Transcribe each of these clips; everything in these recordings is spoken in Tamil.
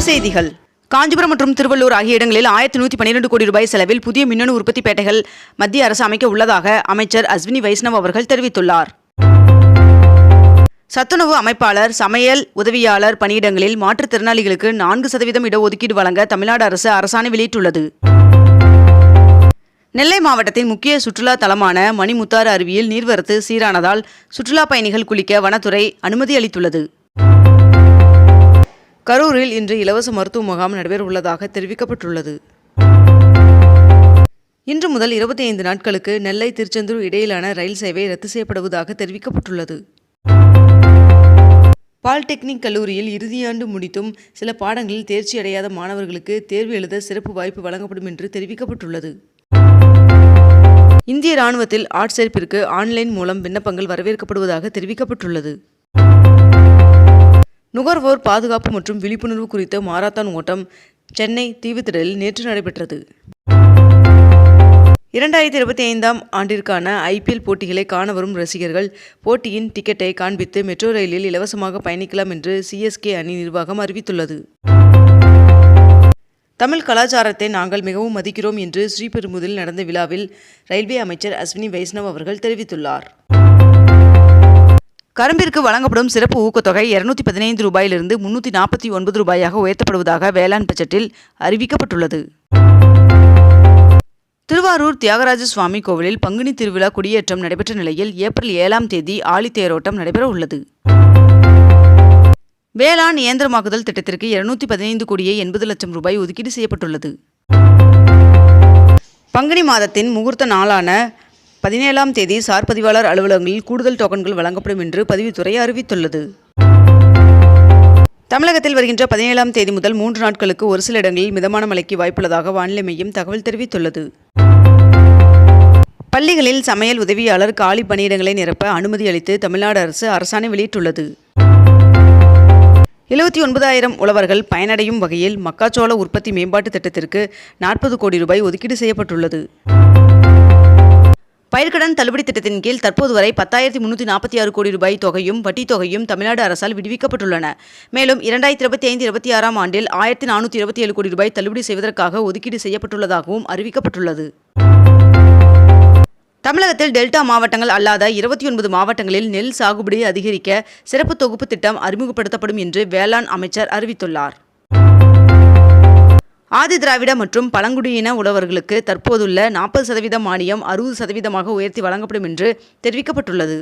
செய்திகள். காஞ்சிபுரம் மற்றும் திருவள்ளூர் ஆகிய இடங்களில் 1112 கோடி ரூபாய் செலவில் புதிய மின்னணு உற்பத்தி பேட்டைகள் மத்திய அரசு அமைக்க உள்ளதாக அமைச்சர் அஸ்வினி வைஷ்ணவ் அவர்கள் தெரிவித்துள்ளார். சத்துணவு அமைப்பாளர், சமையல் உதவியாளர் பணியிடங்களில் மாற்றுத்திறனாளிகளுக்கு 4% இடஒதுக்கீடு வழங்க தமிழ்நாடு அரசு அரசாணை வெளியிட்டுள்ளது. நெல்லை மாவட்டத்தின் முக்கிய சுற்றுலா தலமான மணிமுத்தாறு அருவியில் நீர்வரத்து சீரானதால் சுற்றுலா பயணிகள் குளிக்க வனத்துறை அனுமதி அளித்துள்ளது. கரூரில் இன்று இலவச மருத்துவ முகாம் நடைபெற உள்ளதாக தெரிவிக்கப்பட்டுள்ளது. இன்று முதல் 25 நாட்களுக்கு நெல்லை திருச்செந்தூர் இடையிலான ரயில் சேவை ரத்து செய்யப்படுவதாக தெரிவிக்கப்பட்டுள்ளது. பாலிடெக்னிக் கல்லூரியில் இறுதியாண்டு முடித்தும் சில பாடங்களில் தேர்ச்சி அடையாத மாணவர்களுக்கு தேர்வு எழுத சிறப்பு வாய்ப்பு வழங்கப்படும் என்று தெரிவிக்கப்பட்டுள்ளது. இந்திய ராணுவத்தில் ஆட்சேர்ப்பிற்கு ஆன்லைன் மூலம் விண்ணப்பங்கள் வரவேற்கப்படுவதாக தெரிவிக்கப்பட்டுள்ளது. நுகர்வோர் பாதுகாப்பு மற்றும் விழிப்புணர்வு குறித்த மாரத்தான் ஓட்டம் சென்னை தீவுத்திடலில் நேற்று நடைபெற்றது. 2025ஆம் ஆண்டிற்கான IPL போட்டிகளை காண வரும் ரசிகர்கள் போட்டியின் டிக்கெட்டை காண்பித்து மெட்ரோ ரயிலில் இலவசமாக பயணிக்கலாம் என்று CSK அணி நிர்வாகம் அறிவித்துள்ளது. தமிழ் கலாச்சாரத்தை நாங்கள் மிகவும் மதிக்கிறோம் என்று ஸ்ரீபெரும்புதூரில் நடந்த விழாவில் ரயில்வே அமைச்சர் அஸ்வினி வைஷ்ணவ் அவர்கள் தெரிவித்துள்ளார். கரும்பிற்கு வழங்கப்படும் சிறப்பு ஊக்கத்தொகை 215 ரூபாயிலிருந்து 349 ரூபாயாக உயர்த்தப்படுவதாக வேளாண் பட்ஜெட்டில் அறிவிக்கப்பட்டுள்ளது. திருவாரூர் தியாகராஜ சுவாமி கோவிலில் பங்குனி திருவிழா கொடியேற்றம் நடைபெற்ற நிலையில் ஏப்ரல் 7ஆம் தேதி ஆழித்தேரோட்டம் நடைபெற உள்ளது. வேளாண் இயந்திரமாக்குதல் திட்டத்திற்கு 215 கோடியே 80 லட்சம் ரூபாய் ஒதுக்கீடு செய்யப்பட்டுள்ளது. பங்குனி மாதத்தின் முகூர்த்த நாளான 17ஆம் தேதி சார் பதிவாளர் அலுவலகங்களில் கூடுதல் டோக்கன்கள் வழங்கப்படும் என்று பதிவுத்துறை அறிவித்துள்ளது. தமிழகத்தில் வருகின்ற 17ஆம் தேதி முதல் 3 நாட்களுக்கு ஒரு சில இடங்களில் மிதமான மழைக்கு வாய்ப்புள்ளதாக வானிலை மையம் தகவல் தெரிவித்துள்ளது. பள்ளிகளில் சமையல் உதவியாளர் காலி பணியிடங்களை நிரப்ப அனுமதி அளித்து தமிழ்நாடு அரசு அரசாணை வெளியிட்டுள்ளது. 79,000 உழவர்கள் பயனடையும் வகையில் மக்காச்சோள உற்பத்தி மேம்பாட்டு திட்டத்திற்கு 40 கோடி ரூபாய் ஒதுக்கீடு செய்யப்பட்டுள்ளது. பயிர்க்கடன் தள்ளுபடி திட்டத்தின் கீழ் தற்போது வரை 10,346 கோடி ரூபாய் தொகையும் வட்டி தொகையும் தமிழ்நாடு அரசால் விடுவிக்கப்பட்டுள்ளன. மேலும் 2025-26ஆம் ஆண்டில் 1,427 கோடி ரூபாய் தள்ளுபடி செய்வதற்காக ஒதுக்கீடு செய்யப்பட்டுள்ளதாகவும் அறிவிக்கப்பட்டுள்ளது. தமிழகத்தில் டெல்டா மாவட்டங்கள் அல்லாத 29 மாவட்டங்களில் நெல் சாகுபடி அதிகரிக்க சிறப்பு தொகுப்பு திட்டம் அறிமுகப்படுத்தப்படும் என்று வேளாண் அமைச்சர் அறிவித்துள்ளார். ஆதி திராவிட மற்றும் பழங்குடியின உழவர்களுக்கு தற்போதுள்ள 40% மானியம் 60% உயர்த்தி வழங்கப்படும் என்று தெரிவிக்கப்பட்டுள்ளது.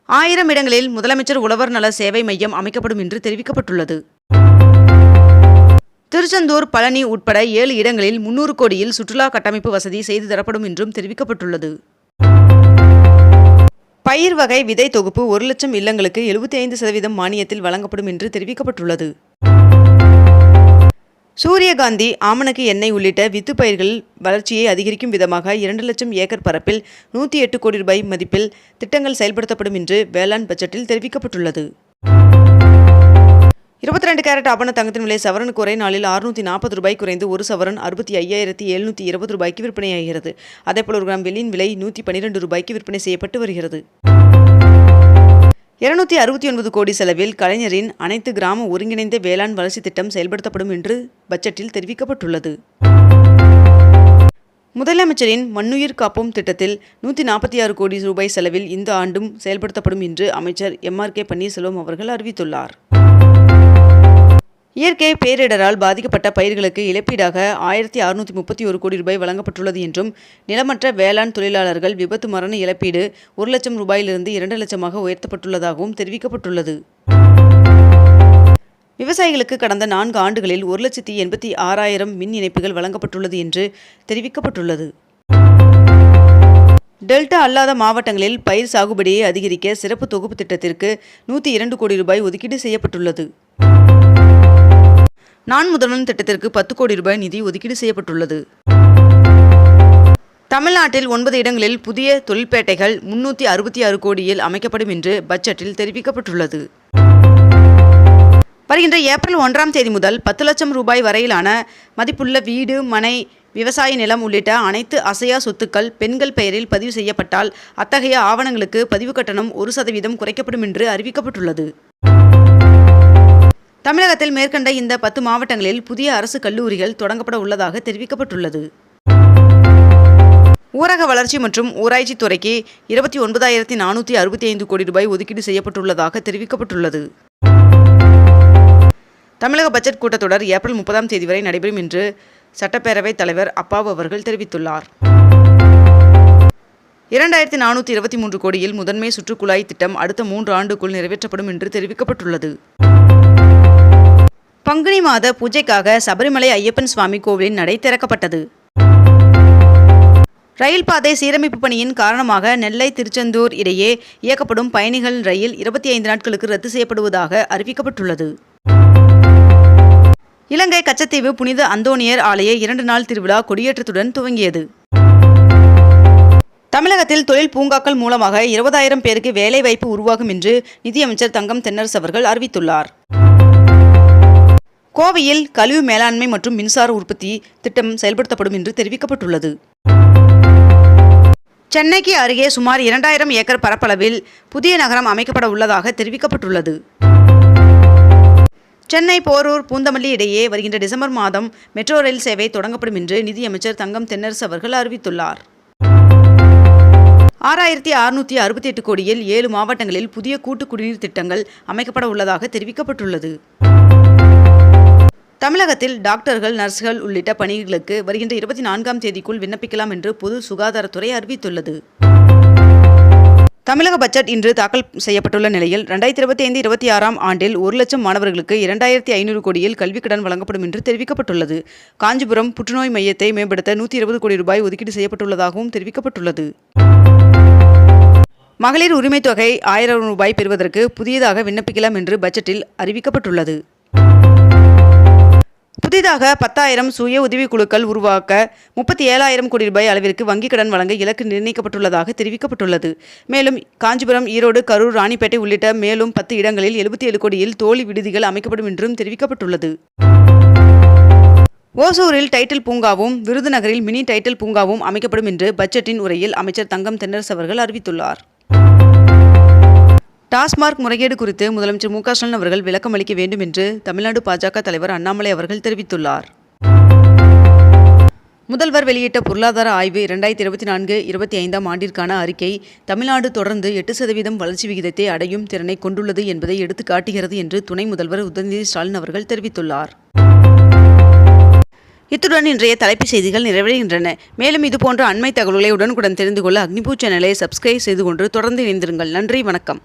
1000 இடங்களில் முதலமைச்சர் உழவர் நல சேவை மையம் அமைக்கப்படும் என்று தெரிவிக்கப்பட்டுள்ளது. திருச்செந்தூர், பழனி உட்பட 7 இடங்களில் 300 கோடியில் சுற்றுலா கட்டமைப்பு வசதி செய்து தரப்படும் என்றும் தெரிவிக்கப்பட்டுள்ளது. பயிர் வகை விதை தொகுப்பு 1 லட்சம் இல்லங்களுக்கு 75% மானியத்தில் வழங்கப்படும் என்று தெரிவிக்கப்பட்டுள்ளது. சூரியகாந்தி, ஆமணக்கு எண்ணெய் உள்ளிட்ட வித்து பயிர்கள் வளர்ச்சியை அதிகரிக்கும் விதமாக 2 லட்சம் ஏக்கர் பரப்பில் 108 கோடி ரூபாய் மதிப்பில் திட்டங்கள் செயல்படுத்தப்படும் என்று வேளாண் பட்ஜெட்டில் தெரிவிக்கப்பட்டுள்ளது. 22 கேரட் ஆபண தங்கத்தின் விலை சவரனுக்கு ஒரே நாளில் 640 ரூபாய் குறைந்து 1 சவரன் 65,720 ரூபாய்க்கு விற்பனையாகிறது. அதேபோல் 1 கிராம் வெள்ளியின் விலை 112 ரூபாய்க்கு விற்பனை செய்யப்பட்டு வருகிறது. 269 கோடி செலவில் கலைஞரின் அனைத்து கிராம ஒருங்கிணைந்த வேளாண் வளர்ச்சி திட்டம் செயல்படுத்தப்படும் என்று பட்ஜெட்டில் தெரிவிக்கப்பட்டுள்ளது. முதலமைச்சரின் மண்ணுயிர் காப்போம் திட்டத்தில் 146 கோடி ரூபாய் செலவில் இந்த ஆண்டும் செயல்படுத்தப்படும் என்று அமைச்சர் MRK பன்னீர்செல்வம் அவர்கள் அறிவித்துள்ளார். இயற்கை பேரிடரால் பாதிக்கப்பட்ட பயிர்களுக்கு இழப்பீடாக 1,631 கோடி ரூபாய் வழங்கப்பட்டுள்ளது என்றும் நிலமற்ற வேளாண் தொழிலாளர்கள் விபத்து மரண இழப்பீடு 1 லட்சம் ரூபாயிலிருந்து 2 லட்சமாக உயர்த்தப்பட்டுள்ளதாகவும் தெரிவிக்கப்பட்டுள்ளது. விவசாயிகளுக்கு கடந்த 4 ஆண்டுகளில் 1,86,000 மின் இணைப்புகள் வழங்கப்பட்டுள்ளது என்று தெரிவிக்கப்பட்டுள்ளது. டெல்டா அல்லாத மாவட்டங்களில் பயிர் சாகுபடியை அதிகரிக்க சிறப்பு தொகுப்பு திட்டத்திற்கு 102 கோடி ரூபாய் ஒதுக்கீடு செய்யப்பட்டுள்ளது. நான் முதல்வன் திட்டத்திற்கு 10 கோடி ரூபாய் நிதி ஒதுக்கீடு செய்யப்பட்டுள்ளது. தமிழ்நாட்டில் 9 இடங்களில் புதிய தொழிற்பேட்டைகள் 366 கோடியில் அமைக்கப்படும் என்று பட்ஜெட்டில் தெரிவிக்கப்பட்டுள்ளது. வருகின்ற ஏப்ரல் 1ஆம் தேதி முதல் 10 லட்சம் ரூபாய் வரையிலான மதிப்புள்ள வீடு, மனை, விவசாய நிலம் உள்ளிட்ட அனைத்து அசையா சொத்துக்கள் பெண்கள் பெயரில் பதிவு செய்யப்பட்டால் அத்தகைய ஆவணங்களுக்கு பதிவு கட்டணம் 1% குறைக்கப்படும் என்று அறிவிக்கப்பட்டுள்ளது. தமிழகத்தில் மேற்கண்ட இந்த 10 மாவட்டங்களில் புதிய அரசு கல்லூரிகள் தொடங்கப்பட உள்ளதாக தெரிவிக்கப்பட்டுள்ளது. ஊரக வளர்ச்சி மற்றும் ஊராட்சி துறைக்கு 29,465 கோடி ரூபாய் ஒதுக்கீடு செய்யப்பட்டுள்ளதாக தெரிவிக்கப்பட்டுள்ளது. தமிழக பட்ஜெட் கூட்டத்தொடர் ஏப்ரல் 30ஆம் தேதி வரை நடைபெறும் என்று சட்டப்பேரவைத் தலைவர் அப்பாவு அவர்கள் தெரிவித்துள்ளார். 2,423 கோடியில் முதன்மை சுற்றுக்குழாய் திட்டம் அடுத்த 3 ஆண்டுக்குள் நிறைவேற்றப்படும் என்று தெரிவிக்கப்பட்டுள்ளது. பங்குனி மாத பூஜைக்காக சபரிமலை ஐயப்பன் சுவாமி கோவிலின் நடை திறக்கப்பட்டது. ரயில் பாதை சீரமைப்பு பணியின் காரணமாக நெல்லை திருச்செந்தூர் இடையே இயக்கப்படும் பயணிகள் ரயில் 25 நாட்களுக்கு ரத்து செய்யப்படுவதாக அறிவிக்கப்பட்டுள்ளது. இலங்கை கச்சத்தீவு புனித அந்தோணியர் ஆலய 2 நாள் திருவிழா கொடியேற்றத்துடன் துவங்கியது. தமிழகத்தில் தொழில் பூங்காக்கள் மூலமாக 20,000 பேருக்கு வேலைவாய்ப்பு உருவாகும் என்று நிதியமைச்சர் தங்கம் தென்னரசு அவர்கள் அறிவித்துள்ளார். கோவையில் கழிவு மேலாண்மை மற்றும் மின்சார உற்பத்தி திட்டம் செயல்படுத்தப்படும் என்று தெரிவிக்கப்பட்டுள்ளது. சென்னைக்கு அருகே சுமார் 2,000 ஏக்கர் பரப்பளவில் புதிய நகரம் அமைக்கப்பட உள்ளதாக தெரிவிக்கப்பட்டுள்ளது. சென்னை போரூர் பூந்தமல்லி இடையே வருகின்ற டிசம்பர் மாதம் மெட்ரோ ரயில் சேவை தொடங்கப்படும் என்று நிதியமைச்சர் தங்கம் தென்னரசு அவர்கள் அறிவித்துள்ளார். 6,668 கோடியில் 7 மாவட்டங்களில் புதிய கூட்டு குடிநீர் திட்டங்கள் அமைக்கப்பட உள்ளதாக தெரிவிக்கப்பட்டுள்ளது. தமிழகத்தில் டாக்டர்கள், நர்ஸ்கள் உள்ளிட்ட பணிகளுக்கு வருகின்ற 24ஆம் தேதிக்குள் விண்ணப்பிக்கலாம் என்று பொது சுகாதாரத்துறை அறிவித்துள்ளது. தமிழக பட்ஜெட் இன்று தாக்கல் செய்யப்பட்டுள்ள நிலையில் 2025-26ஆம் ஆண்டில் 1 லட்சம் மாணவர்களுக்கு 2,500 கோடியில் கல்விக் கடன் வழங்கப்படும் என்று தெரிவிக்கப்பட்டுள்ளது. காஞ்சிபுரம் புற்றுநோய் மையத்தை மேம்படுத்த 120 கோடி ரூபாய் ஒதுக்கீடு செய்யப்பட்டுள்ளதாகவும் தெரிவிக்கப்பட்டுள்ளது. மகளிர் உரிமைத் தொகை 1000 ரூபாய் பெறுவதற்கு புதியதாக விண்ணப்பிக்கலாம் என்று பட்ஜெட்டில் அறிவிக்கப்பட்டுள்ளது. புதிதாக 10,000 சுய உதவிக்குழுக்கள் உருவாக்க 37,000 கோடி ரூபாய் அளவிற்கு வங்கிக் கடன் வழங்க இலக்கு நிர்ணயிக்கப்பட்டுள்ளதாக தெரிவிக்கப்பட்டுள்ளது. மேலும் காஞ்சிபுரம், ஈரோடு, கரூர், ராணிப்பேட்டை உள்ளிட்ட மேலும் 10 இடங்களில் 77 கோடியில் தோழி விடுதிகள் அமைக்கப்படும் என்றும் தெரிவிக்கப்பட்டுள்ளது. ஓசூரில் டைட்டில் பூங்காவும், விருதுநகரில் மினி டைட்டில் பூங்காவும் அமைக்கப்படும் என்று பட்ஜெட்டின் உரையில் அமைச்சர் தங்கம் தென்னரசு அவர்கள் அறிவித்துள்ளார். டாஸ்மார்க் முறைகேடு குறித்து முதலமைச்சர் மு.க. ஸ்டாலின் அவர்கள் விளக்கம் அளிக்க வேண்டும் என்று தமிழ்நாடு பாஜக தலைவர் அண்ணாமலை அவர்கள் தெரிவித்துள்ளார். முதல்வர் வெளியிட்ட பொருளாதார ஆய்வு 2024-25ஆம் ஆண்டிற்கான அறிக்கை தமிழ்நாடு தொடர்ந்து 8% வளர்ச்சி விகிதத்தை அடையும் திறனை கொண்டுள்ளது என்பதை எடுத்து காட்டுகிறது என்று துணை முதல்வர் உதயநிதி ஸ்டாலின் அவர்கள் தெரிவித்துள்ளார். இத்துடன் இன்றைய தலைப்புச் செய்திகள் நிறைவடைகின்றன. மேலும் இதுபோன்ற அண்மை தகவல்களை உடனுக்குடன் தெரிந்து கொள்ள அக்னிபூ சேனலை சப்ஸ்கிரைப் செய்து கொண்டு தொடர்ந்து இணைந்திருங்கள். நன்றி, வணக்கம்.